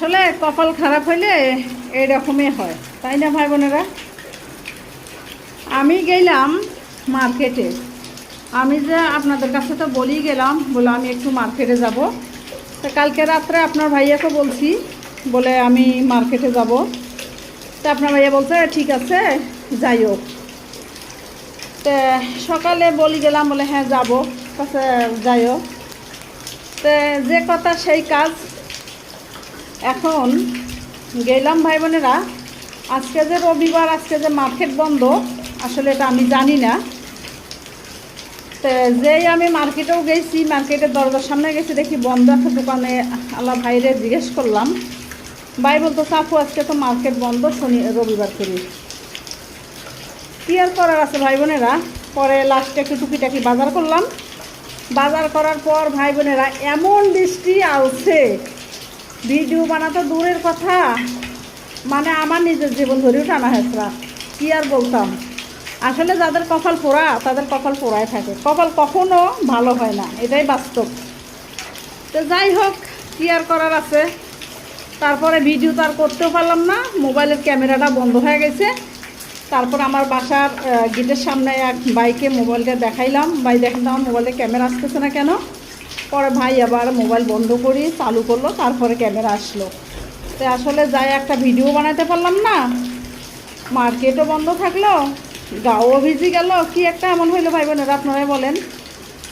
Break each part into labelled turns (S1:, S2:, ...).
S1: আসলে কপাল খারাপ হইলে এইরকমই হয়, তাই না ভাই বোনেরা? আমি গেলাম মার্কেটে। আমি যে আপনাদের কাছে তো বলেই গেলাম, বলে আমি একটু মার্কেটে যাব। তো কালকে রাত্রে আপনার ভাইয়াকে বলছি, বলে আমি মার্কেটে যাব। তো আপনার ভাইয়া বলছে ঠিক আছে যাইও। তো সকালে বলি গেলাম, বলে হ্যাঁ যাবো, কাছে যাইও। তো যে কথা সেই কাজ। এখন গেলাম ভাই বোনেরা, আজকে যে রবিবার, আজকে যে মার্কেট বন্ধ, আসলে এটা আমি জানি না। তো যেই আমি মার্কেটেও গেছি, মার্কেটের দরজার সামনে গেছি, দেখি বন্ধ একটা দোকানে। আল্লাহ ভাইরে জিজ্ঞেস করলাম, ভাই বলতো আপু আজকে তো মার্কেট বন্ধ, রবিবার করি। কি আর করার আছে ভাই বোনেরা। পরে লাস্টে একটু টুকিটাকি বাজার করলাম। বাজার করার পর ভাই বোনেরা এমন বৃষ্টি আসছে, ভিডিও বানাতো দূরের কথা, মানে আমার নিজের জীবন ধরেও টানা হেঁচড়া। কি আর বলতাম, আসলে যাদের কপাল পোড়া তাদের কপাল পোড়ায় থাকে, কপাল কখনো ভালো হয় না, এটাই বাস্তব। তো যাই হোক, কি আর করার আছে। তারপরে ভিডিও তো আর করতেও পারলাম না, মোবাইলের ক্যামেরাটা বন্ধ হয়ে গেছে। তারপর আমার বাসার গেটের সামনে এক বাইকে মোবাইলটা দেখাইলাম, ভাই দেখেন আমার মোবাইলের ক্যামেরা আসতেছে না কেন। পরে ভাই আবার মোবাইল বন্ধ করি চালু করলো, তারপরে ক্যামেরা আসলো। তো আসলে যাই একটা ভিডিও বানাতে পারলাম না, মার্কেটও বন্ধ থাকলো, গাও ভিজে গেল, কি একটা এমন হইলো ভাই বোনেরা আপনারাই বলেন।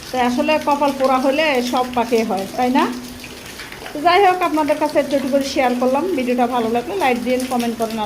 S1: তো আসলে কপাল পোড়া হলে সব পাকে হয়, তাই না? তো যাই হোক, আপনাদের কাছে একটু করে শেয়ার করলাম। ভিডিওটা ভালো লাগলে লাইক দিন, কমেন্ট করেন।